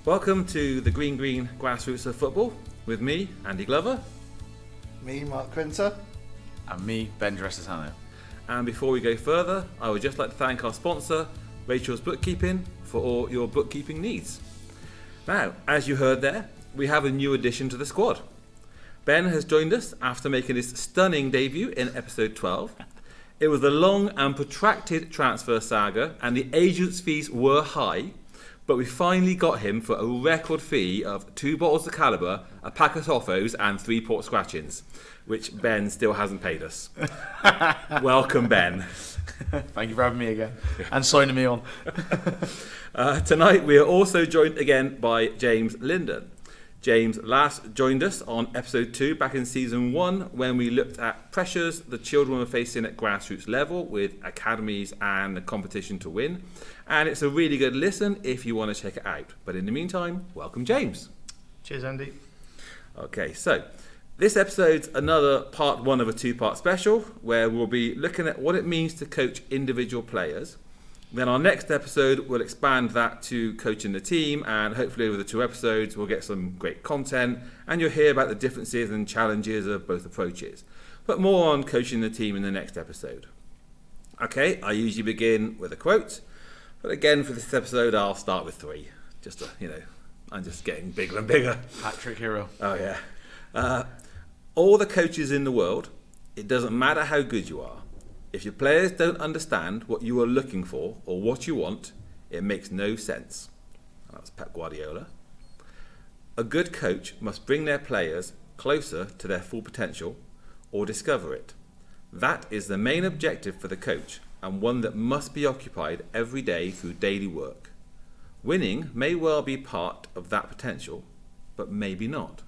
Welcome to the Green Grassroots of Football with me, Andy Glover. Me, Mark Quinter. And me, Ben Dressasano. And before we go further, I would just like to thank our sponsor, Rachel's Bookkeeping, for all your bookkeeping needs. Now, as you heard there, we have a new addition to the squad. Ben has joined us after making his stunning debut in episode 12. It was a long and protracted transfer saga, and the agent's fees were high, but we finally got him for a record fee of 2 bottles of Calibre, a pack of Toffos, and 3 port scratchings, which Ben still hasn't paid us. Welcome, Ben. Thank you for having me again and signing me on. Tonight we are also joined again by James Linden. James last joined us on episode 2 back in season 1 when we looked at pressures the children were facing at grassroots level with academies and the competition to win. And it's a really good listen if you want to check it out. But in the meantime, welcome James. Cheers, Andy. Okay, so this episode's another part 1 of a 2-part special where we'll be looking at what it means to coach individual players. Then our next episode will expand that to coaching the team, and hopefully over the 2 episodes we'll get some great content and you'll hear about the differences and challenges of both approaches. But more on coaching the team in the next episode. Okay, I usually begin with a quote, but again for this episode I'll start with 3. Just to, I'm just getting bigger and bigger. Hat-trick hero. Oh yeah. All the coaches in the world, it doesn't matter how good you are. If your players don't understand what you are looking for or what you want, it makes no sense. That's Pep Guardiola. A good coach must bring their players closer to their full potential or discover it. That is the main objective for the coach and one that must be occupied every day through daily work. Winning may well be part of that potential, but maybe not.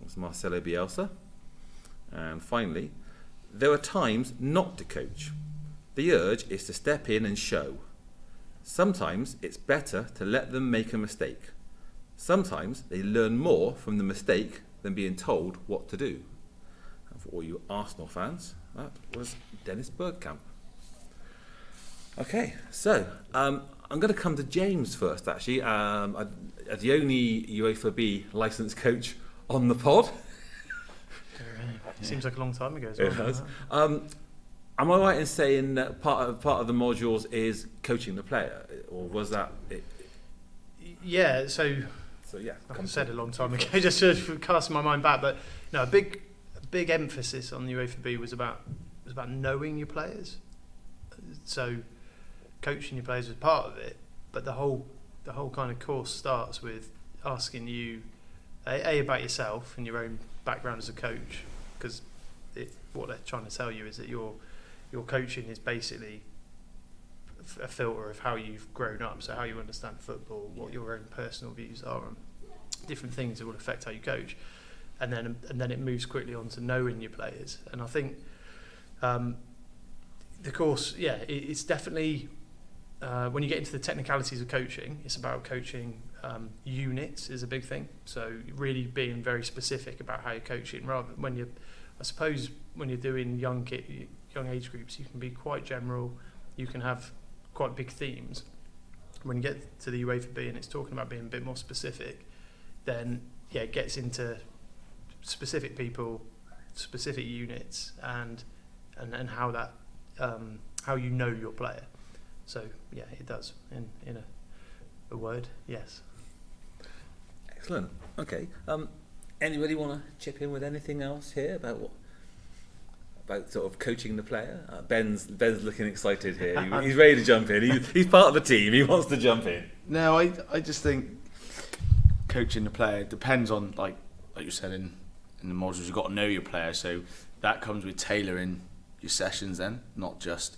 That's Marcelo Bielsa. And finally, there are times not to coach. The urge is to step in and show. Sometimes it's better to let them make a mistake. Sometimes they learn more from the mistake than being told what to do. And for all you Arsenal fans, that was Dennis Bergkamp. Okay, so I'm going to come to James first actually. As the only UEFA B licensed coach on the pod. Seems like a long time ago as well. It has. Am I right in saying that part of the modules is coaching the player, or was that it? Yeah. So Yeah. like I said a long time ago, just to cast my mind back. But no, a big emphasis on the UEFA B was about knowing your players. So coaching your players was part of it, but the whole kind of course starts with asking you a about yourself and your own background as a coach. Because what they're trying to tell you is that your coaching is basically a filter of how you've grown up, so how you understand football, what your own personal views are, and different things that will affect how you coach, and then it moves quickly on to knowing your players. And I think the course, it's definitely when you get into the technicalities of coaching, it's about coaching units is a big thing. So really being very specific about how you're coaching, rather than when you're doing young age groups, you can be quite general. You can have quite big themes. When you get to the UEFA B and it's talking about being a bit more specific, then it gets into specific people, specific units, and how that how you know your player. So it does in a word, yes. Excellent. Okay. Anybody want to chip in with anything else here about sort of coaching the player? Ben's looking excited here. He's ready to jump in. He's part of the team. He wants to jump in. No, I just think coaching the player depends on, like you said in the modules, you've got to know your player. So that comes with tailoring your sessions then, not just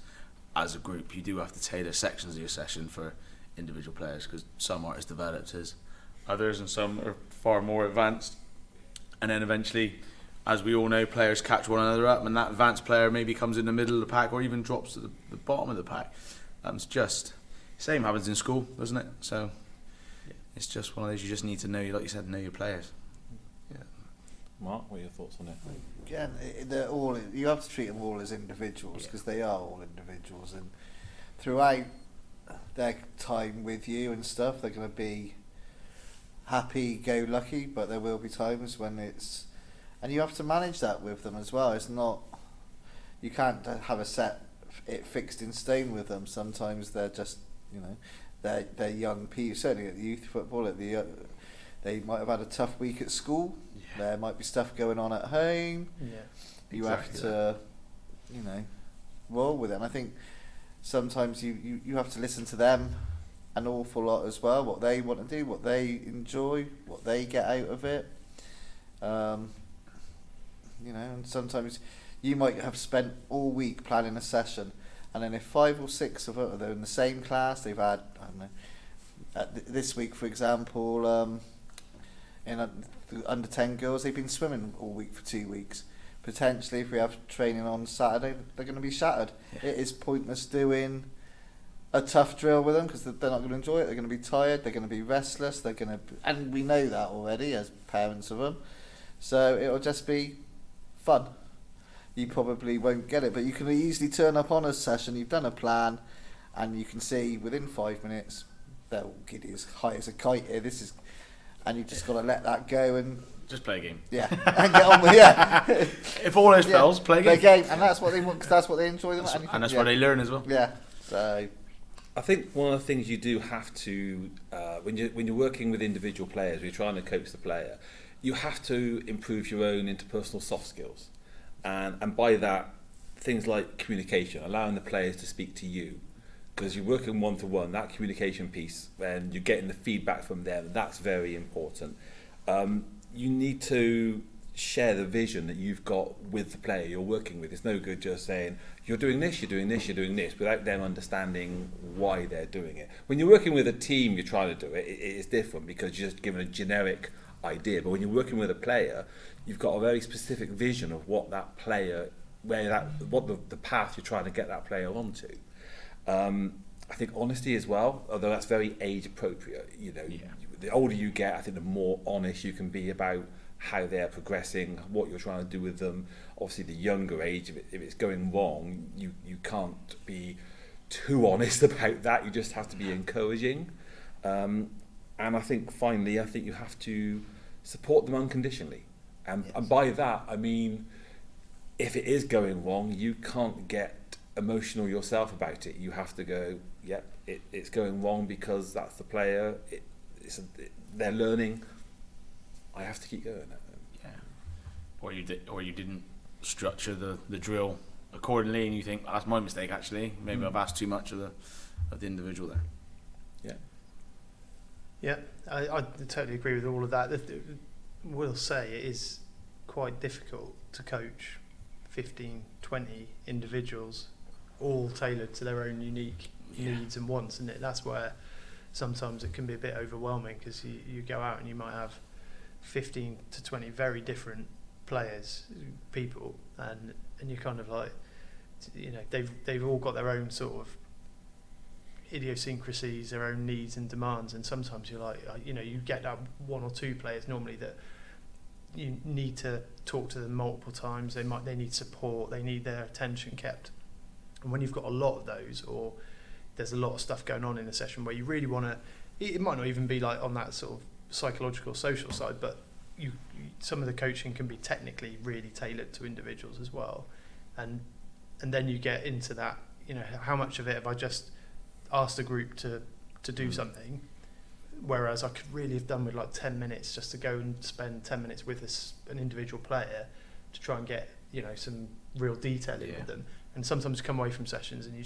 as a group. You do have to tailor sections of your session for individual players because some aren't as developed as others and some are far more advanced. And then eventually, as we all know, players catch one another up, and that advanced player maybe comes in the middle of the pack or even drops to the bottom of the pack. It's just same happens in school, doesn't it? So it's just one of those you just need to know, like you said, know your players. Yeah. Mark, what are your thoughts on it? Again, you have to treat them all as individuals because they are all individuals, and throughout their time with you and stuff, they're going to be happy-go-lucky, but there will be times when it's, and you have to manage that with them as well. It's not, you can't have it fixed in stone with them. Sometimes they're just, they're young people. Certainly at the youth football, they might have had a tough week at school. Yeah. There might be stuff going on at home. Yeah, you have to, roll with it. And I think sometimes you have to listen to them an awful lot as well, what they want to do, what they enjoy, what they get out of it. And sometimes you might have spent all week planning a session, and then if 5 or 6 of them are in the same class, they've had, I don't know, this week for example, in the under 10 girls, they've been swimming all week for 2 weeks. Potentially, if we have training on Saturday, they're going to be shattered. Yeah. It is pointless doing a tough drill with them because they're not going to enjoy it. They're going to be tired. They're going to be restless. And we know that already as parents of them. So it'll just be fun. You probably won't get it, but you can easily turn up on a session. You've done a plan, and you can see within 5 minutes they're all giddy as high as a kite here. And you just got to let that go and just play a game. Yeah, and get on with If all else fails, play a game. Play a game, and that's what they want because that's what they enjoy. And that's what they learn as well. Yeah. So I think one of the things you do have to when you're working with individual players, when you're trying to coach the player, you have to improve your own interpersonal soft skills, and by that, things like communication, allowing the players to speak to you, because you're working one-to-one. That communication piece, and you're getting the feedback from them. That's very important. You need to share the vision that you've got with the player you're working with. It's no good just saying you're doing this, you're doing this, you're doing this, without them understanding why they're doing it. When you're working with a team, you're trying to do it. It's different because you're just given a generic idea. But when you're working with a player, you've got a very specific vision of what that player, the path you're trying to get that player onto. I think honesty as well, although that's very age appropriate. The older you get, I think the more honest you can be about how they're progressing, what you're trying to do with them. Obviously, the younger age, if it's going wrong, you can't be too honest about that. You just have to be encouraging. And I think finally, you have to support them unconditionally. And by that, I mean, if it is going wrong, you can't get emotional yourself about it. You have to go, it's going wrong because that's the player. They're learning. I have to keep going. Yeah. Or you didn't structure the drill accordingly, and you think that's my mistake. Actually, maybe I've asked too much of the individual there. Yeah, I totally agree with all of that. We'll say it is quite difficult to coach 15, 20 individuals, all tailored to their own unique needs and wants, and that's where sometimes it can be a bit overwhelming because you go out and you might have 15 to 20 very different people, and you're kind of like, they've all got their own sort of idiosyncrasies, their own needs and demands, and sometimes you're like, you get that 1 or 2 players normally that you need to talk to them multiple times. They need support, they need their attention kept, and when you've got a lot of those, or there's a lot of stuff going on in a session where you really want to, it might not even be like on that sort of psychological, social side, but some of the coaching can be technically really tailored to individuals as well, and then you get into that, how much of it have I just asked a group to do something, whereas I could really have done with like 10 minutes just to go and spend 10 minutes with an individual player to try and get some real detail in with them. And sometimes you come away from sessions and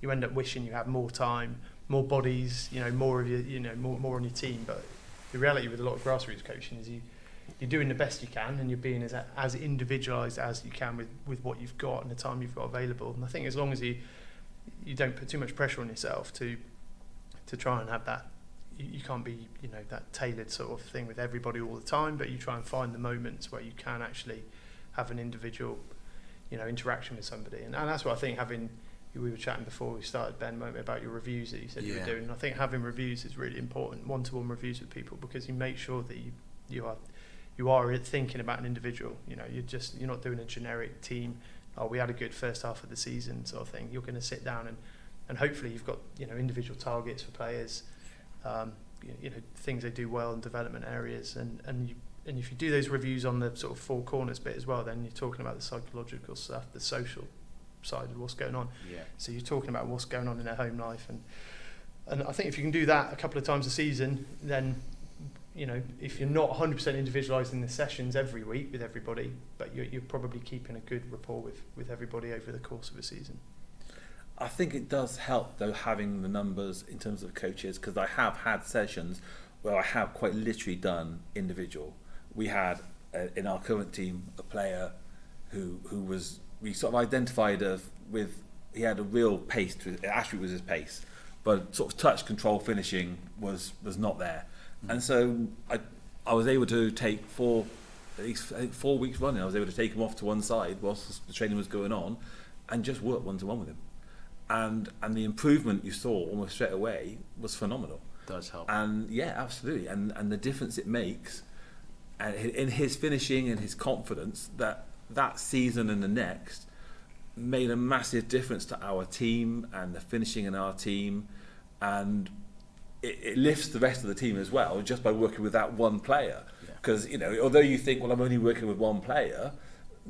you end up wishing you had more time, more bodies, more of your, more on your team. But the reality with a lot of grassroots coaching is you're doing the best you can, and you're being as individualised as you can with what you've got and the time you've got available. And I think as long as you don't put too much pressure on yourself to try and have that, you can't be that tailored sort of thing with everybody all the time, but you try and find the moments where you can actually have an individual interaction with somebody. And that's what I think we were chatting before we started, Ben, about your reviews that you said you were doing. And I think having reviews is really important, one-to-one reviews with people, because you make sure that you are thinking about an individual. You're not doing a generic team, we had a good first half of the season sort of thing. You're going to sit down and hopefully you've got individual targets for players, things they do well in development areas, and if you do those reviews on the sort of four corners bit as well, then you're talking about the psychological stuff, the social side of what's going on. Yeah. So you're talking about what's going on in their home life, and I think if you can do that a couple of times a season, then if you're not 100% individualising the sessions every week with everybody, but you're probably keeping a good rapport with everybody over the course of a season. I think it does help though having the numbers in terms of coaches, because I have had sessions where I have quite literally done individual. We had in our current team a player who was, we sort of identified he had a real pace to it. Actually, it was his pace, but sort of touch, control, finishing was not there. And so I was able to take at least 4 weeks running, I was able to take him off to one side whilst the training was going on and just work one-to-one with him. And the improvement you saw almost straight away was phenomenal. Does help. And yeah, absolutely. And the difference it makes and in his finishing and his confidence, that season and the next made a massive difference to our team and the finishing in our team, and it lifts the rest of the team as well just by working with that one player. Because although you think, well, I'm only working with one player,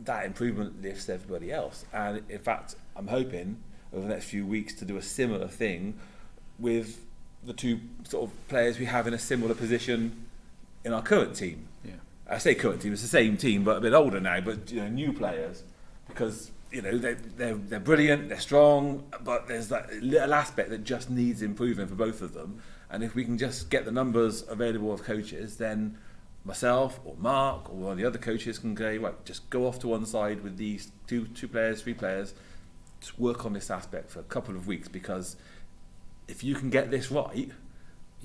that improvement lifts everybody else. And in fact, I'm hoping over the next few weeks to do a similar thing with the two sort of players we have in a similar position in our current team. Yeah. I say current team, it's the same team but a bit older now, but new players, because they're brilliant, they're strong, but there's that little aspect that just needs improving for both of them. And if we can just get the numbers available of coaches, then myself or Mark or one of the other coaches can go, right, just go off to one side with these two players, three players, just work on this aspect for a couple of weeks, because if you can get this right,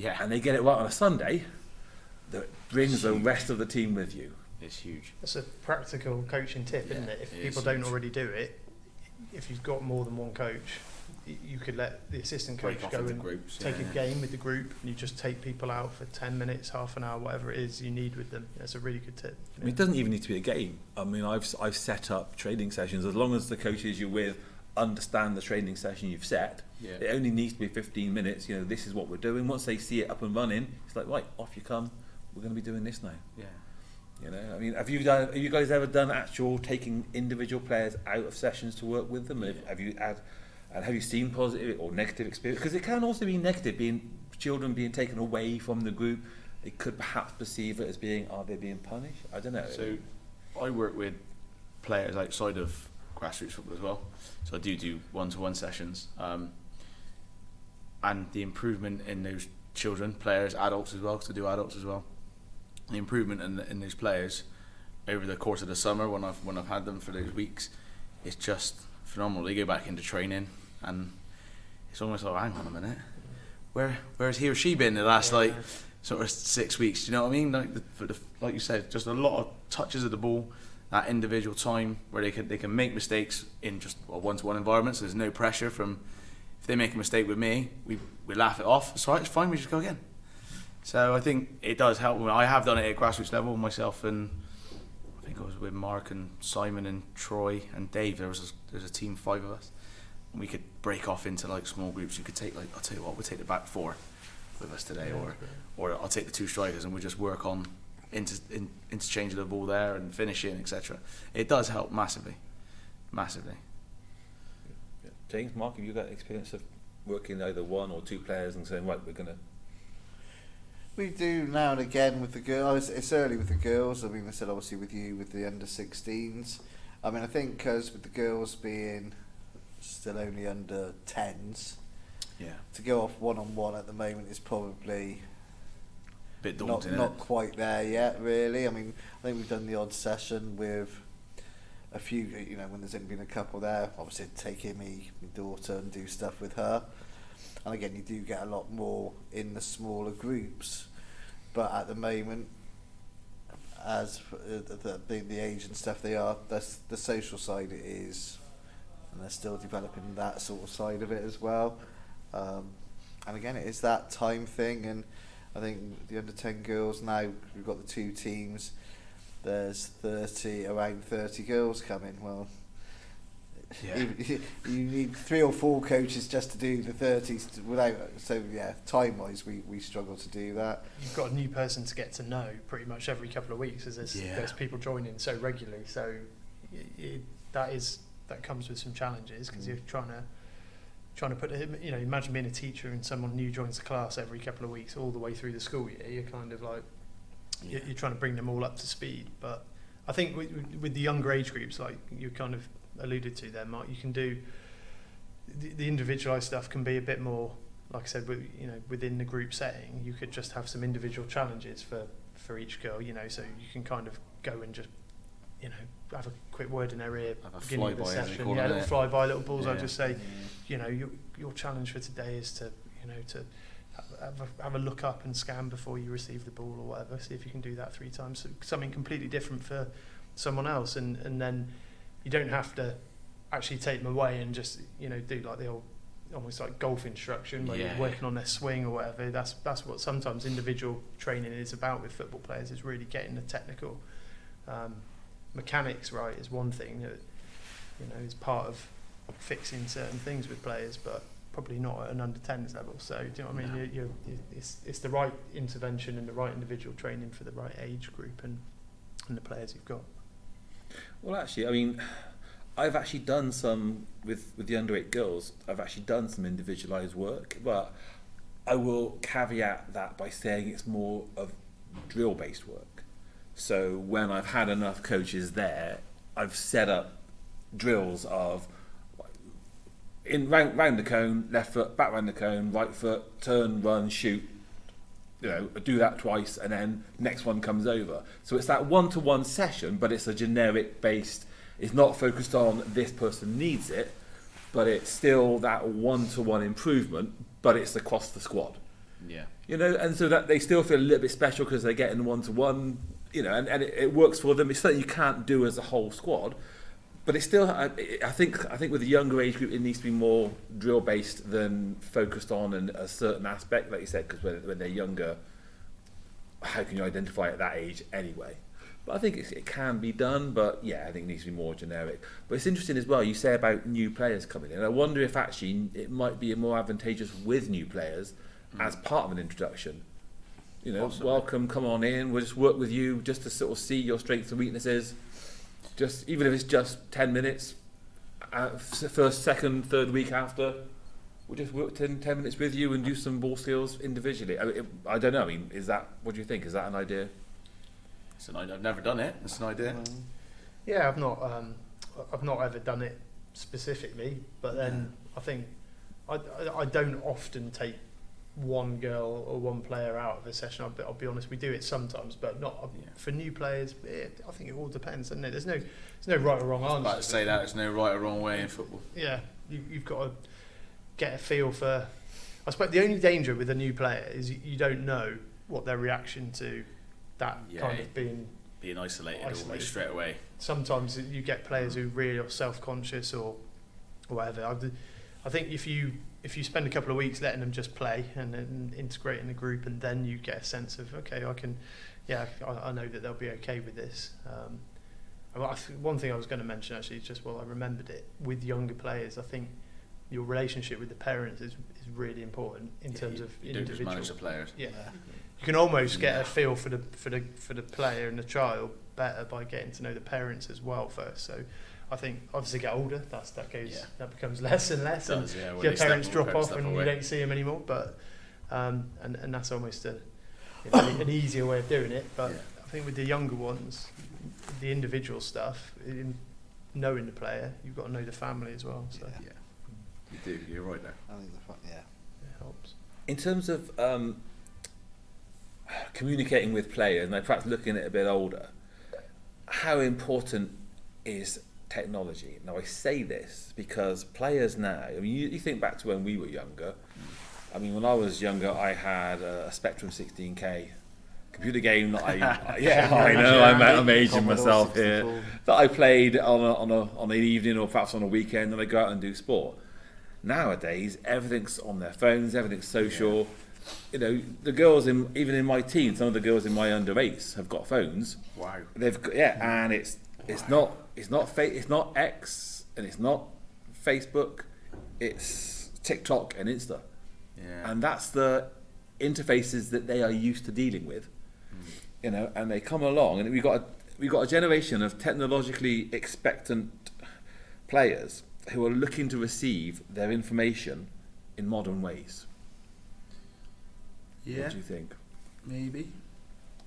and they get it right on a Sunday, that brings the rest of the team with you. It's huge. That's a practical coaching tip, isn't it? If people don't already do it, if you've got more than one coach, you could let the assistant coach go and take a game with the group, and you just take people out for 10 minutes, half an hour, whatever it is you need with them. That's a really good tip. I mean, it doesn't even need to be a game. I mean, I've set up training sessions, as long as the coaches you're with understand the training session you've set. It only needs to be 15 minutes. This is what we're doing. Once they see it up and running, it's like, right, off you come. We're going to be doing this now. I mean, have you guys ever done actual taking individual players out of sessions to work with them? Have you seen positive or negative experience? Because it can also be negative, children being taken away from the group. They could perhaps perceive it as are they being punished? I don't know. So I work with players outside of grassroots football as well. So I do one-to-one sessions. And the improvement in those children, players, adults as well, because I do adults as well. The improvement in those players over the course of the summer when I've had them for those weeks, it's just phenomenal. They go back into training and it's almost like, hang on a minute, where's he or she been the last sort of 6 weeks? Do you know what I mean? Like you said, just a lot of touches of the ball, that individual time where they can make mistakes in just a one-to-one environment. So there's no pressure from, if they make a mistake with me, we laugh it off. It's right, it's fine, we just go again. So I think it does help. I have done it at grassroots level myself, and I think I was with Mark and Simon and Troy and Dave. There's a team, 5 of us, and we could break off into small groups. You could take I'll tell you what, we'll take the back 4 with us today, or I'll take the 2 strikers, and we'll just work on interchanging the ball there and finishing, etc. It does help massively. James, Mark, have you got experience of working either 1 or 2 players and saying, right, we're going to... We do now and again with the girls. It's early with the girls. I mean, I said obviously with you with the under-16s. I mean, I think because with the girls being still only under 10s, to go off one-on-one at the moment is probably bit daunting, not quite there yet, really. I mean, I think we've done the odd session with a few, when there's only been a couple there. Obviously, take my daughter, and do stuff with her. And again, you do get a lot more in the smaller groups, but at the moment, as the age and stuff that's the social side it is, and they're still developing that sort of side of it as well. And again, it is that time thing, and I think the under 10 girls now, we've got the 2 teams. There's around 30 girls coming. Well, Yeah. You need 3 or 4 coaches just to do the 30s without. So yeah, time wise, we struggle to do that. You've got a new person to get to know pretty much every couple of weeks, as there's people joining so regularly. So that comes with some challenges, because you're trying to put, imagine being a teacher and someone new joins the class every couple of weeks all the way through the school year. You're kind of like you're trying to bring them all up to speed. But I think with the younger age groups, like you kind of alluded to there, Mark, you can do the individualised stuff can be a bit more, like I said, within the group setting. You could just have some individual challenges for each girl, so you can kind of go and just have a quick word in their ear beginning of the session, little flyby, little balls. I'd just say, your challenge for today is to have a look up and scan before you receive the ball or whatever. See if you can do that 3 times. So something completely different for someone else, and then you don't have to actually take them away and just do like the old almost like golf instruction where you're working on their swing or whatever. That's what sometimes individual training is about with football players, is really getting the technical mechanics right is one thing that is part of fixing certain things with players, but probably not at an under 10s level. So do you know what I mean? It's the right intervention and the right individual training for the right age group and the players you've got. Well, actually, I mean, I've actually done some with the under 8 girls. I've actually done some individualised work, but I will caveat that by saying it's more of drill based work. So when I've had enough coaches there, I've set up drills of round the cone, left foot, back round the cone, right foot, turn, run, shoot. Do that twice, and then next one comes over. So it's that one-to-one session, but it's a generic based. It's not focused on this person needs it, but it's still that one-to-one improvement, but it's across the squad. Yeah. And so that they still feel a little bit special because they're getting one-to-one. And it works for them. It's something you can't do as a whole squad, but it's still. I think with the younger age group, it needs to be more drill based than focused on a certain aspect, like you said, because when they're younger, how can you identify at that age anyway? But I think it can be done, but I think it needs to be more generic. But it's interesting as well, you say about new players coming in. I wonder if actually it might be more advantageous with new players as part of an introduction. Possibly. Welcome, come on in, we'll just work with you just to sort of see your strengths and weaknesses. Just even if it's just 10 minutes, first, second, third week after, we'll just work 10 minutes with you and do some ball skills individually. I don't know, what do you think? Is that an idea? It's an idea. I've never done it. It's an idea. Yeah, I've not ever done it specifically, but then I think I don't often take one girl or one player out of a session. I'll be honest, we do it sometimes, but not for new players. I think it all depends, doesn't it? There's no right or wrong answer. I was about to say that there's no right or wrong way in football. Yeah, you've got to get a feel for. I suppose the only danger with a new player is you don't know what their reaction to that kind of being isolated almost straight away. Sometimes you get players who really are self-conscious or whatever. I think if you spend a couple of weeks letting them just play and then integrate in the group, and then you get a sense of, okay, I know that they'll be okay with this. One thing I was going to mention actually is just, I remembered it, with younger players, I think your relationship with the parents is really important in terms of you don't just manage the players. Yeah. You can almost get a feel for the player and the child better by getting to know the parents as well first. So I think obviously get older, that becomes less and less, and your parents drop off and you don't see them anymore. But and that's almost an easier way of doing it. But I think with the younger ones, the individual stuff, in knowing the player, you've got to know the family as well. So you do. You're right there. I think it helps. In terms of communicating with players, and perhaps looking at it a bit older, how important is technology? Now I say this because players now, you think back to when we were younger. When I was younger, I had a Spectrum 16K computer game that I'm aging myself here, that I played on an evening or perhaps on a weekend, and I go out and do sport. Nowadays, everything's on their phones, everything's social. The girls even in my team, some of the girls in my under 8s have got phones. Wow. They've got, and it's not X and it's not Facebook, it's TikTok and Insta. Yeah. And that's the interfaces that they are used to dealing with. You know, and they come along, and we've got a generation of technologically expectant players who are looking to receive their information in modern ways. Yeah. What do you think? Maybe.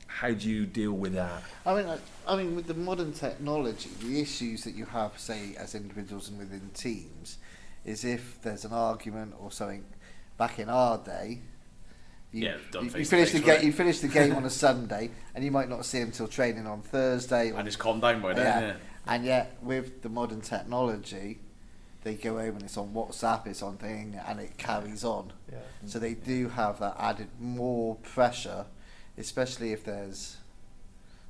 How do you deal with that? I mean, with the modern technology, the issues that you have, say, as individuals and within teams, is if there's an argument or something. Back in our day, you finish the game. You finish the game on a Sunday, and you might not see them till training on Thursday. And it's calmed down by then. Yeah. And yet, with the modern technology, they go home and it's on WhatsApp, it's on thing, and it carries on. Yeah. So they do have that added more pressure, especially if there's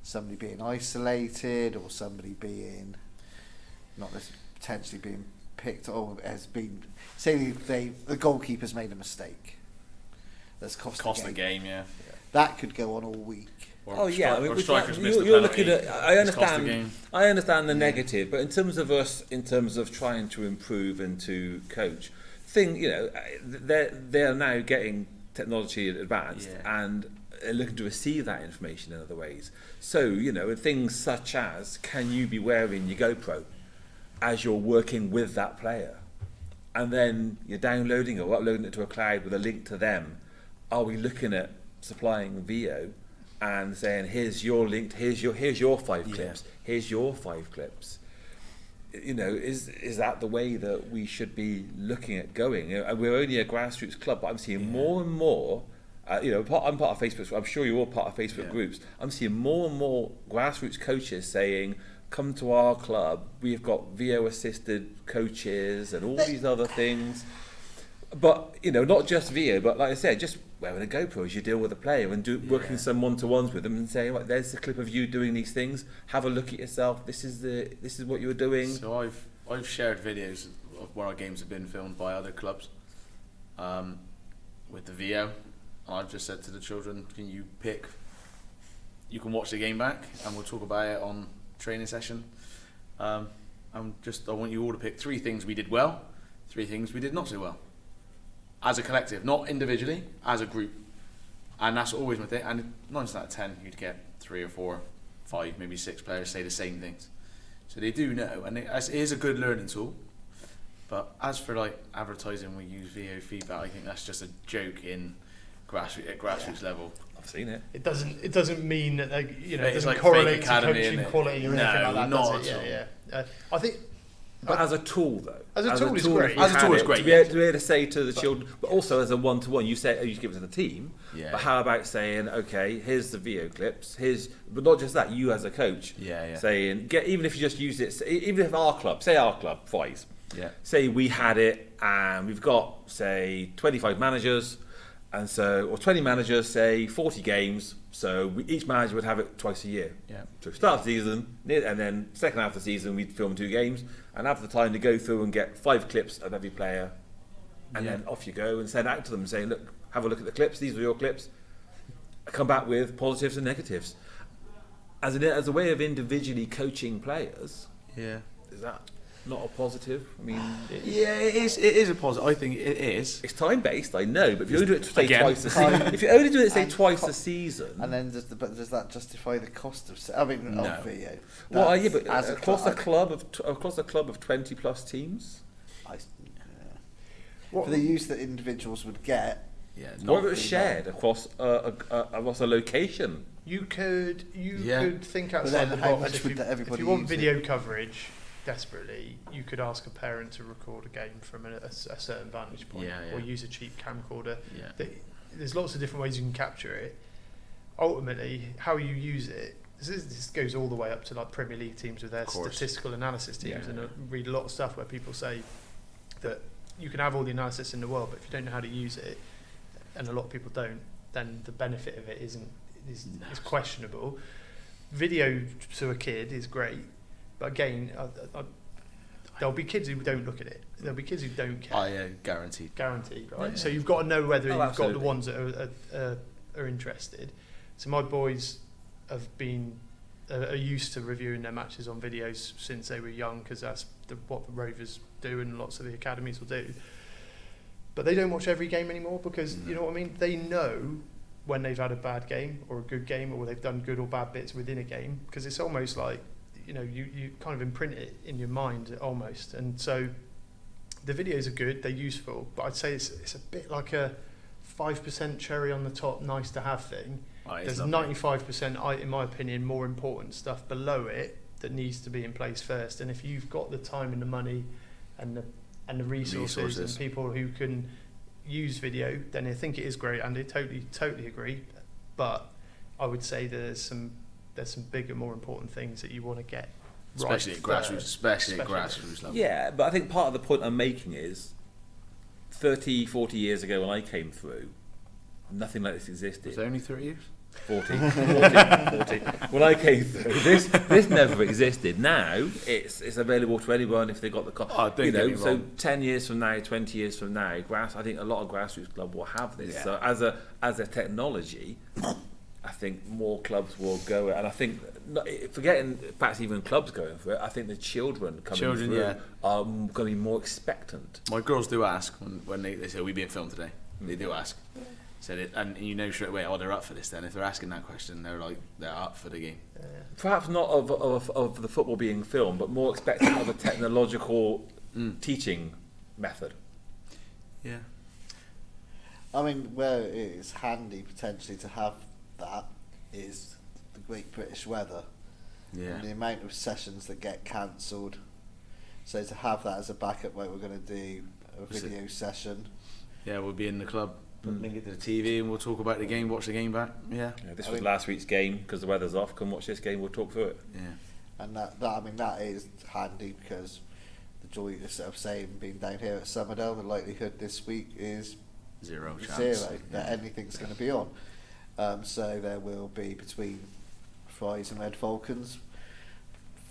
somebody being isolated or somebody being not this potentially being picked or has been, say the goalkeeper's made a mistake that's cost the game. Yeah. That could go on all week. You're looking at. I understand the negative, but in terms of trying to improve and to coach, they are now getting technology advanced and are looking to receive that information in other ways. So things such as, can you be wearing your GoPro as you're working with that player, and then you're downloading or uploading it to a cloud with a link to them? Are we looking at supplying video and saying, here's your link, here's your 5 clips, here's your 5 clips? Is that the way that we should be looking at going? We're only a grassroots club, but I'm seeing more and more. I'm part of Facebook. I'm sure you're all part of Facebook groups. I'm seeing more and more grassroots coaches saying, come to our club. We've got VO-assisted coaches and all these other things. But not just VO, but like I said, just wearing a GoPro as you deal with a player and working some one-to-ones with them and saying, right, there's the clip of you doing these things. Have a look at yourself. This is what you were doing. So I've shared videos of where our games have been filmed by other clubs, with the VO. And I've just said to the children, can you pick? You can watch the game back, and we'll talk about it on training session. I want you all to pick 3 things we did well, 3 things we did not so well. As a collective, not individually, as a group. And that's always my thing. And 9 out of 10, you'd get 3 or 4, 5, maybe 6 players say the same things. So they do know, and it is a good learning tool. But as for like advertising, we use VO feedback. I think that's just a joke in grassroots level. I've seen it. It doesn't mean that it doesn't like correlate to academy, coaching quality or anything like that. Not does it? at all. Yeah. I think. But as a tool, though. As a tool, it's great. As a tool, it's great. To be able to say to the children, but also as a one-to-one, you give it to the team. Yeah. But how about saying, okay, here's the video clips, but not just that, you as a coach, saying, even if you just use it, even if our club, Fies, say we had it and we've got, say, 25 managers, and so, or 20 managers, say 40 games, so each manager would have it twice a year. Yeah. So start the season, and then second half of the season we'd film 2 games, and have the time to go through and get 5 clips of every player, and then off you go and send out to them saying, look, have a look at the clips, these are your clips, come back with positives and negatives. As a way of individually coaching players, is that not a positive? I mean, it is a positive. I think it is. It's time based, I know, but if you only do it twice a season, twice a season, and then does that justify the cost of? Of VO? Well, but across a club of 20 plus teams, for the use that individuals would get. What if it was shared across a location? You could think outside the how box. much would everybody if you want use video coverage desperately, you could ask a parent to record a game from a certain vantage point, or use a cheap camcorder. There's lots of different ways you can capture it. Ultimately, how you use it, this goes all the way up to like Premier League teams with their statistical analysis teams, and I read a lot of stuff where people say that you can have all the analysis in the world, but if you don't know how to use it, and a lot of people don't, then the benefit of it is questionable. Video to a kid is great, but again, there'll be kids who don't look at it. There'll be kids who don't care. Guaranteed. Guaranteed, right? So you've got to know whether you've got the ones that are interested. So my boys are used to reviewing their matches on videos since they were young, because that's what the Rovers do and lots of the academies will do. But they don't watch every game anymore because, you know what I mean? They know when they've had a bad game or a good game, or they've done good or bad bits within a game, because it's almost like, you know, you kind of imprint it in your mind almost. And so the videos are good, they're useful, but I'd say it's a bit like a 5% cherry on the top, nice to have thing. There's 95%, in my opinion, more important stuff below it that needs to be in place first. And if you've got the time and the money and the resources and people who can use video, then I think it is great, and I totally agree. But I would say there's some bigger, more important things that you want to get especially right at grassroots, especially at grassroots level. Yeah, but I think part of the point I'm making is 30, 40 years ago when I came through, nothing like this existed. Was it only 30 years? 40. When I came through, this never existed. Now it's available to anyone if they got the don't get me so wrong. 10 years from now, 20 years from now, I think a lot of grassroots clubs will have this. Yeah. So as a technology, I think more clubs will go, and I think forgetting perhaps even clubs going for it, I think the children coming through are going to be more expectant. My girls do ask when they say, "Are we being filmed today?" They do ask. Said it, and you know straight away, they're up for this. Then if they're asking that question, they're up for the game. Perhaps not of the football being filmed, but more expectant of a technological teaching method. Yeah. I mean, where it is handy potentially to have that is the Great British Weather. Yeah. And the amount of sessions that get cancelled. So to have that as a backup, like we're going to do a video session. Yeah, we'll be in the club, link it to the TV, and we'll talk about the game, watch the game back. Yeah. This was last week's game because the weather's off. Come watch this game. We'll talk through it. Yeah. And that is handy because the joy of saying being down here at Summerdale, the likelihood this week is Zero chance. That anything's going to be on. So there will be between Fries and Red Falcons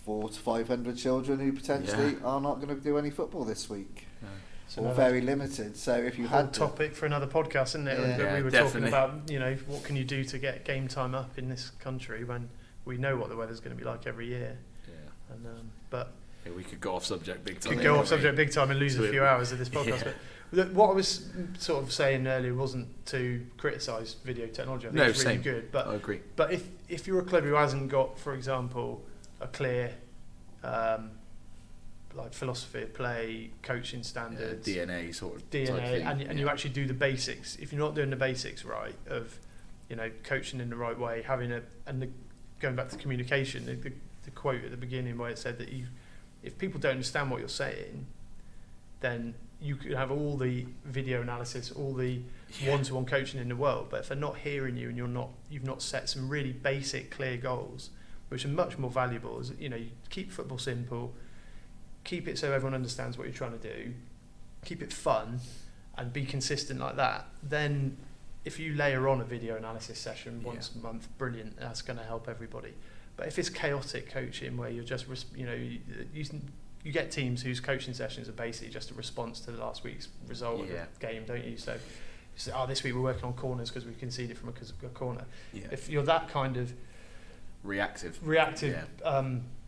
400 to 500 children who potentially are not going to do any football this week, or very limited. So if you had topic for another podcast, isn't it? Yeah, we were definitely. talking about, you know, what can you do to get game time up in this country when we know what the weather's going to be like every year. Yeah. And but we could go off subject big time. Could go off subject big time and lose a few hours of this podcast. Yeah. But what I was sort of saying earlier wasn't to criticise video technology. I think it's really good. But I agree. But if you're a club who hasn't got, for example, a clear like philosophy of play, coaching standards, DNA sort of DNA, type thing. and you actually do the basics. If you're not doing the basics right of, you know, coaching in the right way, going back to communication, the quote at the beginning where it said that if people don't understand what you're saying, then you could have all the video analysis, all the one-to-one coaching in the world, but if they're not hearing you and you've not set some really basic, clear goals, which are much more valuable, as you know, you keep football simple, keep it so everyone understands what you're trying to do, keep it fun, and be consistent like that. Then, if you layer on a video analysis session once a month, brilliant. That's going to help everybody. But if it's chaotic coaching where you're just, you know, you get teams whose coaching sessions are basically just a response to the last week's result of the game, don't you? So, this week we're working on corners because we conceded from a corner. Yeah. If you're that kind of reactive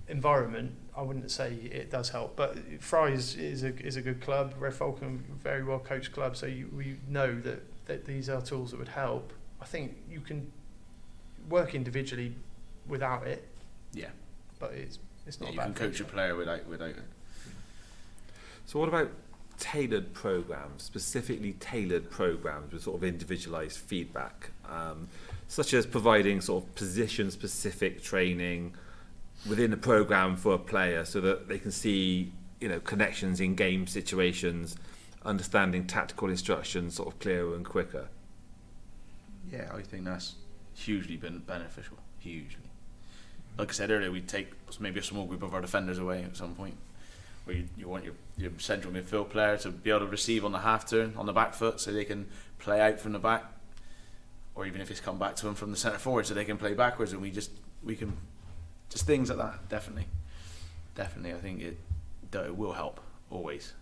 environment, I wouldn't say it does help. But Fry's is a good club. Red Falcon, very well coached club. So we know that these are tools that would help. I think you can work individually without it. Yeah. But it's not. You can coach a player without it. So what about tailored programs, specifically tailored programs with sort of individualized feedback, such as providing sort of position-specific training within the program for a player so that they can see, you know, connections in game situations, understanding tactical instructions sort of clearer and quicker? Yeah, I think that's hugely beneficial. Hugely. Like I said earlier, we take maybe a small group of our defenders away at some point, where you want your central midfield player to be able to receive on the half turn, on the back foot, so they can play out from the back, or even if it's come back to them from the centre forward, so they can play backwards, and we can just things like that. Definitely, I think it will help always.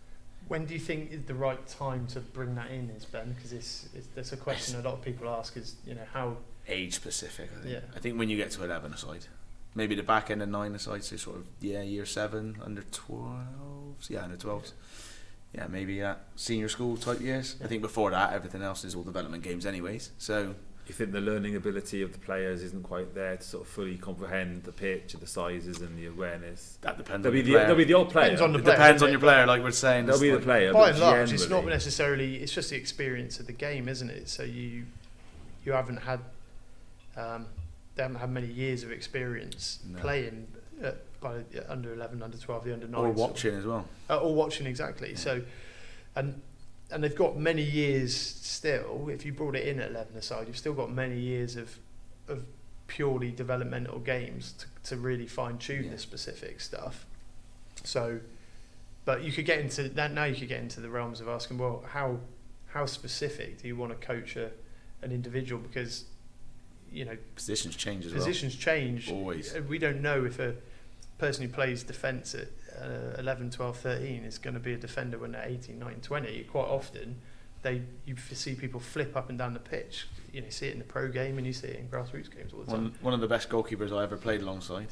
When do you think is the right time to bring that in, Ben? Because there's a question a lot of people ask is, you know, how age specific. I think when you get to 11 aside, maybe the back end of 9-a-side, so sort of year 7, under 12s, under 12s. Yeah, maybe senior school type years. I think before that, everything else is all development games anyways. So you think the learning ability of the players isn't quite there to sort of fully comprehend the pitch and the sizes and the awareness? that depends There'll on be the player. there'll be the old player. Depends on the It player, depends doesn't on it? your player, like we're saying. There'll be the player. By but and large, it's not generally- necessarily. It's just the experience of the game, isn't it? So you haven't had they haven't had many years of experience playing by under 11, under 12, the under 9, Or watching as well. or watching exactly. Yeah. So, and they've got many years still. If you brought it in at 11 aside, you've still got many years of purely developmental games to really fine tune the specific stuff. So, but you could get into that now. You could get into the realms of asking, well, how specific do you want to coach an individual? Because Positions change as positions change. Always. We don't know if a person who plays defence at 11, 12, 13 is going to be a defender when they're 18, 19, 20. Quite often, you see people flip up and down the pitch. You see it in the pro game and you see it in grassroots games all the time. One of the best goalkeepers I ever played alongside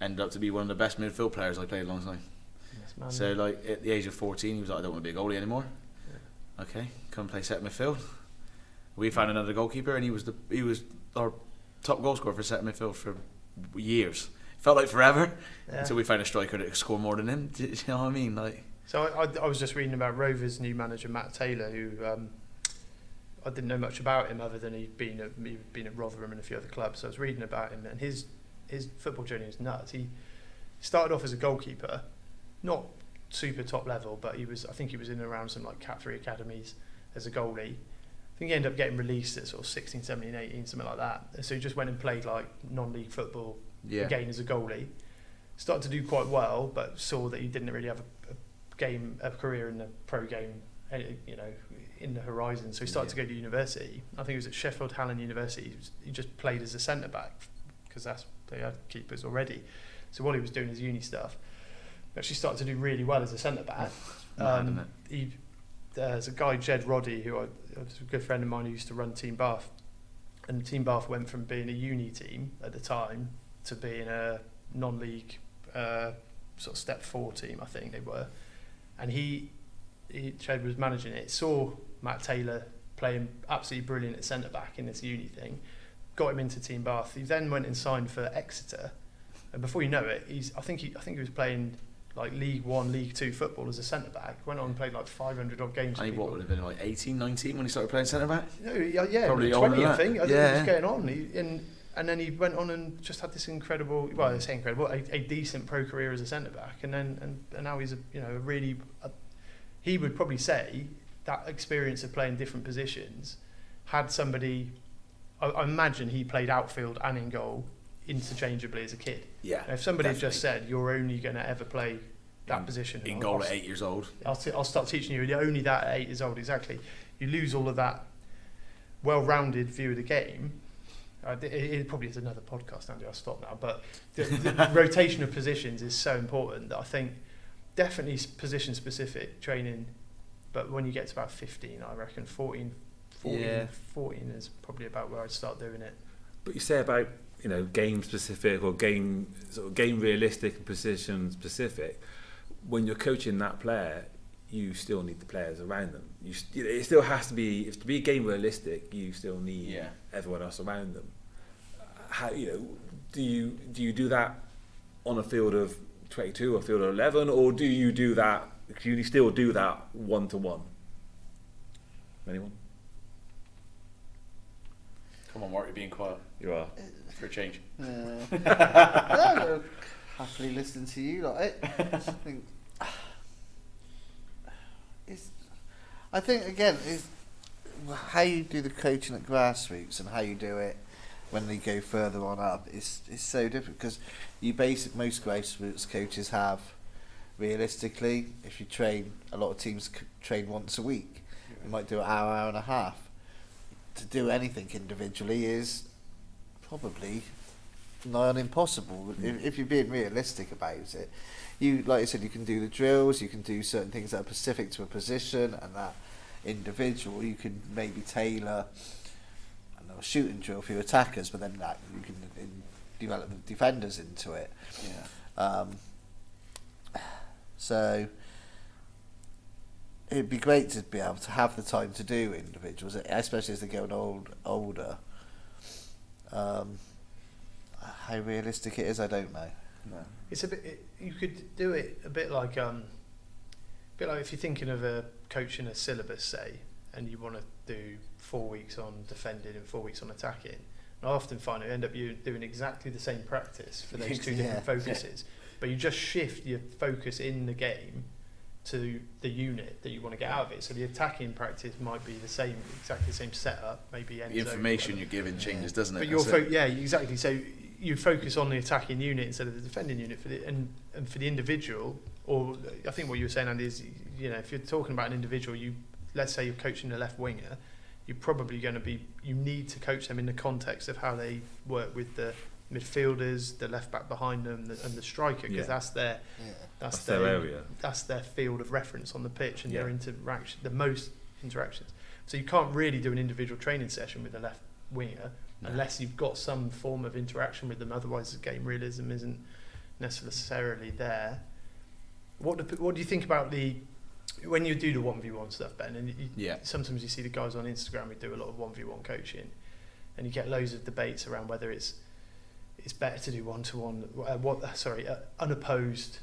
ended up to be one of the best midfield players I played alongside. Yes, man. So, like, at the age of 14, he was like, I don't want to be a goalie anymore. Yeah. Okay, come play centre midfield. We found another goalkeeper, and he was our top goal scorer for centre midfield for years. Felt like forever until we found a striker that could score more than him. Do you know what I mean? Like, so I was just reading about Rovers' new manager Matt Taylor, who I didn't know much about him other than he'd been at Rotherham and a few other clubs. So I was reading about him, and his football journey is nuts. He started off as a goalkeeper, not super top level, but I think he was in and around some like Cat 3 academies as a goalie. I think he ended up getting released at sort of 16, 17, 18, something like that. And so he just went and played like non-league football again as a goalie. Started to do quite well, but saw that he didn't really have a career in the pro game, in the horizon. So he started to go to university. I think he was at Sheffield Hallam University. He just played as a centre back because they had keepers already. So while he was doing his uni stuff, he actually started to do really well as a centre back. There's a guy, Jed Roddy, who was a good friend of mine who used to run Team Bath. And Team Bath went from being a uni team at the time to being a non-league sort of step 4 team, I think they were. And Jed was managing it, saw Matt Taylor playing absolutely brilliant at centre-back in this uni thing, got him into Team Bath. He then went and signed for Exeter. And before you know it, I think he was playing like League 1, League 2 football as a centre-back. Went on and played like 500 odd games. and he would have been like 18, 19 when he started playing centre back. No, yeah, Probably 20, older than I think. that. I think Yeah. was going on. And then he went on and just had this incredible, well, I say incredible, a decent pro career as a centre-back. And now he's he would probably say that experience of playing different positions had somebody, I imagine he played outfield and in goal interchangeably as a kid. Yeah. If somebody had definitely. just said, you're only going to ever play that position. In and goal I'll- at 8 years old. I'll start teaching you only that at 8 years old, exactly. You lose all of that well-rounded view of the game. It probably is another podcast, Andy, I'll stop now. But the rotation of positions is so important that I think definitely position-specific training, but when you get to about 15, I reckon 14 is probably about where I'd start doing it. But you say about game specific or game realistic and position specific. When you're coaching that player, you still need the players around them. It still has to be, if to be game realistic, you still need everyone else around them. How do you do that on a field of 22 or field of 11, or do you do that? Do you still do that 1-to-1? Anyone? Come on, Mark, you're being quiet. You are. For a change. Happily listening to you. Like, I think again is how you do the coaching at grassroots and how you do it when they go further on up is so different, because most grassroots coaches have, realistically, if you train, a lot of teams train once a week. You might do an hour and a half. To do anything individually is probably nigh on impossible. If you're being realistic about it, like I said, you can do the drills, you can do certain things that are specific to a position and that individual. You can maybe tailor a shooting drill for your attackers, but then that you can develop the defenders into it. Yeah. So it'd be great to be able to have the time to do individuals, especially as they're getting older. How realistic it is, I don't know. No. It's a bit. You could do it a bit like if you're thinking of a coaching a syllabus, say, and you want to do 4 weeks on defending and 4 weeks on attacking. And I often find you doing exactly the same practice for those two different focuses, but you just shift your focus in the game to the unit that you want to get out of it. So the attacking practice might be the same, exactly the same setup, maybe The information you're giving changes, doesn't it? But exactly. So you focus on the attacking unit instead of the defending unit and for the individual. Or I think what you were saying, Andy, is if you're talking about an individual, let's say you're coaching a left winger, you're probably going to you need to coach them in the context of how they work with the midfielders, the left back behind them, and the striker, because that's their area. That's their field of reference on the pitch and their interaction, the most interactions. So you can't really do an individual training session with a left winger unless you've got some form of interaction with them. Otherwise, the game realism isn't necessarily there. What do you think about when you do the 1v1 stuff, Ben? And sometimes you see the guys on Instagram who do a lot of 1v1 coaching, and you get loads of debates around whether it's better to do one-to-one, unopposed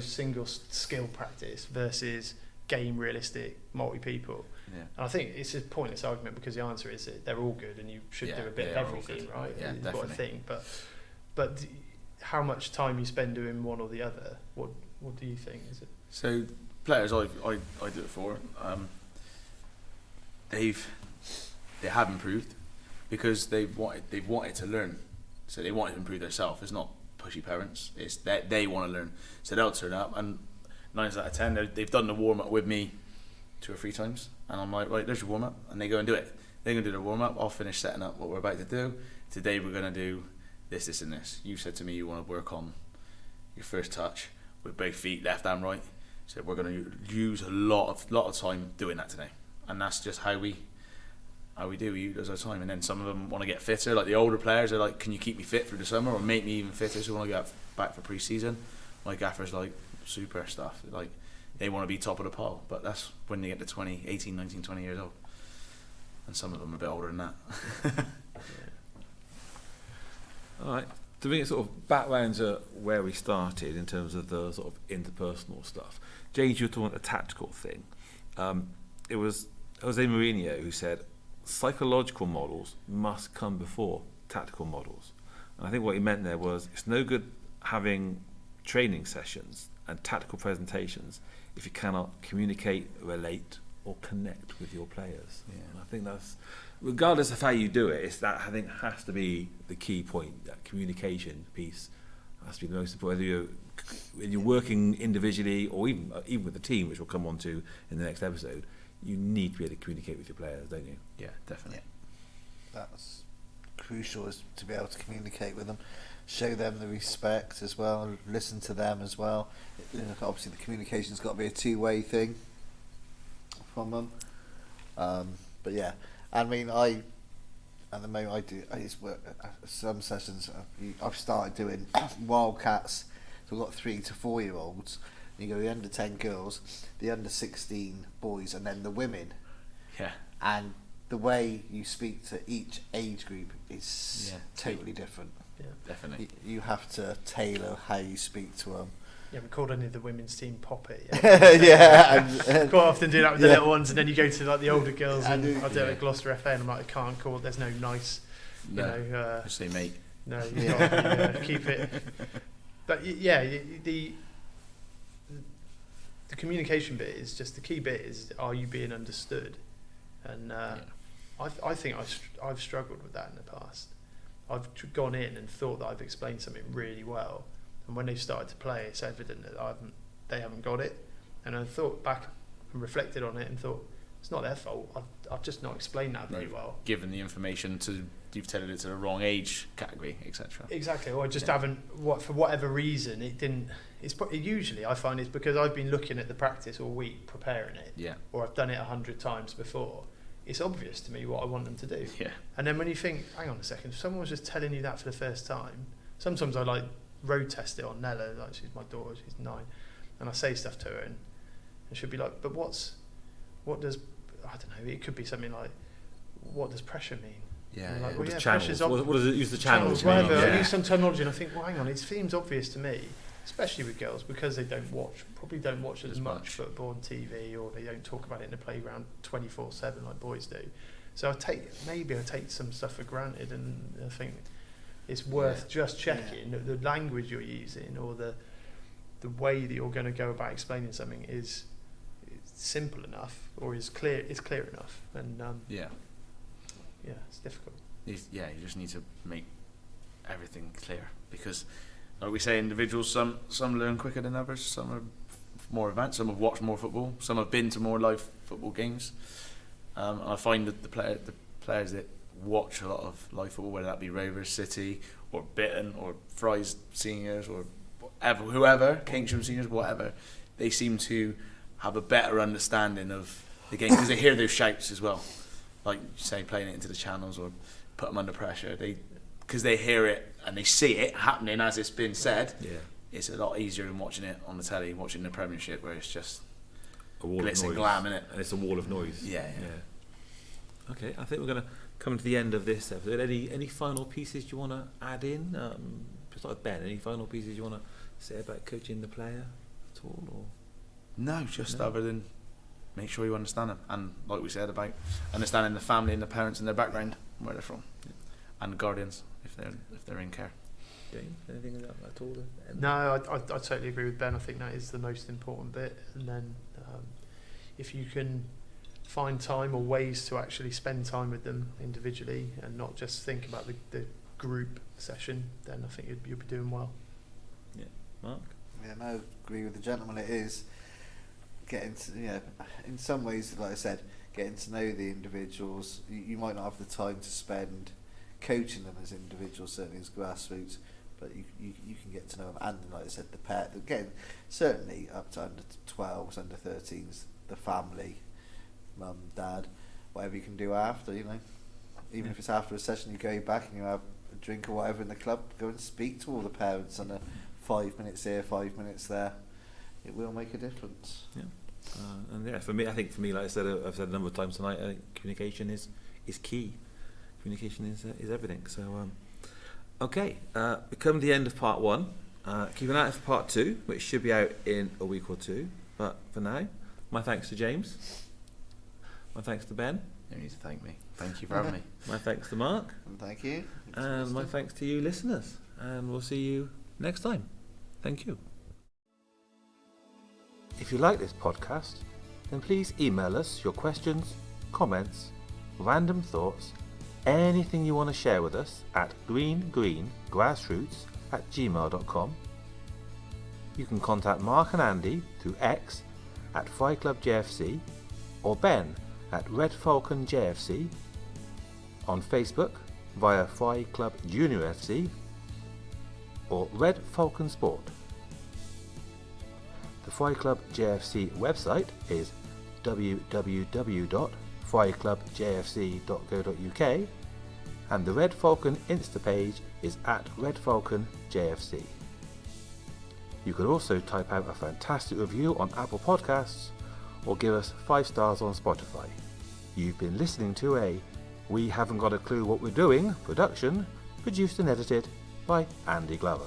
single skill practice versus game realistic multi-people. Yeah. And I think it's a pointless argument because the answer is that they're all good and you should do a bit of everything, right? Yeah, it's definitely. what I think. But how much time you spend doing one or the other? What do you think? Is it? So players I do it for, they have improved because they've wanted to learn. So they want to improve themselves. It's not pushy parents. It's that they want to learn. So they'll turn up, and 9 out of 10 they've done the warm up with me 2 or 3 times, and I'm like, right, there's your warm up, and they go and do it. They're gonna do their warm up. I'll finish setting up what we're about to do. Today we're gonna do this, this, and this. You said to me you want to work on your first touch with both feet, left and right. So we're gonna use a lot of time doing that today, and that's just how we do. We use our time, and then some of them want to get fitter. Like the older players are like, "Can you keep me fit through the summer, or make me even fitter?" So when I get back for pre-season, my gaffer's like super stuff. Like they want to be top of the pile, but that's when they get to 18, 19, 20 years old, and some of them are a bit older than that. All right. To bring it sort of back round to where we started in terms of the sort of interpersonal stuff, James, you were talking about the tactical thing. It was Jose Mourinho who said psychological models must come before tactical models. And I think what he meant there was it's no good having training sessions and tactical presentations if you cannot communicate, relate, or connect with your players. Yeah. And I think that's, regardless of how you do it, it's that I think has to be the key point. That communication piece has to be the most important. Whether you're working individually or even with the team, which we'll come on to in the next episode, you need to be able to communicate with your players, don't you? Yeah, definitely. Yeah. That's crucial, is to be able to communicate with them, show them the respect as well, listen to them as well. Obviously, the communication's got to be a two-way thing from them. But yeah, I mean, at the moment I just work some sessions. I've started doing wildcats. So we've got 3 to 4 year olds. You go the under 10 girls, the under 16 boys, and then the women. Yeah. And the way you speak to each age group is totally different. Yeah, definitely. You have to tailor how you speak to them. Yeah, we called any of the women's team Poppy. Yeah, and quite often do that with the little ones, and then you go to like the older girls, and I do it Yeah. at Gloucester FA, and I'm like, I can't call. There's no nice, you know. Just say mate. No, you can't keep it. But the communication bit is just the key bit. Is, are you being understood? And I think I've struggled with that in the past. I've gone in and thought that I've explained something really well, and when they've started to play, it's evident that they haven't got it. And I thought back and reflected on it and thought, it's not their fault. I've just not explained that very well. Given the information you've tailored it to the wrong age category, etc. Exactly. Or I just haven't. For whatever reason, it didn't. Usually I find it's because I've been looking at the practice all week preparing it. Yeah. Or I've done it 100 times before, it's obvious to me what I want them to do. Yeah. And then when you think, hang on a second, if someone was just telling you that for the first time, sometimes I like road test it on Nella, like she's my daughter, she's 9, and I say stuff to her and she'll be like, but what does, I don't know, it could be something like, what does pressure mean? Yeah. And you're like, Yeah. well, The yeah, channels. pressure's What does it use the channels? whatever. mean? I Yeah. use some terminology and I think, well, hang on, it seems obvious to me, especially with girls, because they probably don't watch as much football on TV, or they don't talk about it in the playground 24/7 like boys do. So I take some stuff for granted, and I think it's worth just checking that the language you're using or the way that you're going to go about explaining something is simple enough or is clear enough. And it's difficult. You just need to make everything clear, because like we say, individuals, some learn quicker than others, some are more advanced, some have watched more football, some have been to more live football games. And I find that the players that watch a lot of live football, whether that be Rovers, City, or Bitton, or Fry's seniors, or whoever, Keynsham seniors, whatever, they seem to have a better understanding of the game because they hear those shouts as well, like say playing it into the channels or put them under pressure. Because they hear it and they see it happening as it's been said. Yeah. It's a lot easier than watching it on the telly, watching the Premiership, where it's just a wall glitz of noise. and glam, innit? And it's a wall of noise. Yeah. Okay, I think we're going to come to the end of this episode. Any final pieces you want to add in? Just like Ben, any final pieces you want to say about coaching the player at all? Or? No, just other than make sure you understand them, and like we said about understanding the family and the parents and their background, where they're from, and guardians if they're in care. James, anything like that at all? No, I totally agree with Ben. I think that is the most important bit. And then if you can find time or ways to actually spend time with them individually and not just think about the group session, then I think you'll be doing well. Yeah, Mark? Yeah, no, I agree with the gentleman. It is getting to, in some ways, like I said, getting to know the individuals. You might not have the time to spend coaching them as individuals, certainly as grassroots, but you can get to know them, and like I said, the pair, again, certainly up to under 12s, under 13s, the family, mum, dad, whatever you can do after, even if it's after a session, you go back and you have a drink or whatever in the club, go and speak to all the parents on 5 minutes here, 5 minutes there. It will make a difference. Yeah. For me, like I said, I've said a number of times tonight, I think communication is key. Communication is everything. So, okay, we come to the end of part 1. Keep an eye out for part 2, which should be out in a week or 2. But for now, my thanks to James. My thanks to Ben. You need to thank me. Thank you for having me. My thanks to Mark. And thank you. And my thanks to you listeners. And we'll see you next time. Thank you. If you like this podcast, then please email us your questions, comments, random thoughts, anything you want to share with us at greengrassroots@gmail.com. You can contact Mark and Andy through X at Fry Club JFC or Ben at Red Falcon JFC, on Facebook via Fry Club Junior FC or Red Falcon Sport. The Fry Club JFC website is www.fryclubjfc.co.uk, and the Red Falcon Insta page is at Red Falcon JFC. You could also type out a fantastic review on Apple Podcasts or give us 5 stars on Spotify. You've been listening to a We Haven't Got a Clue What We're Doing production, produced and edited by Andy Glover.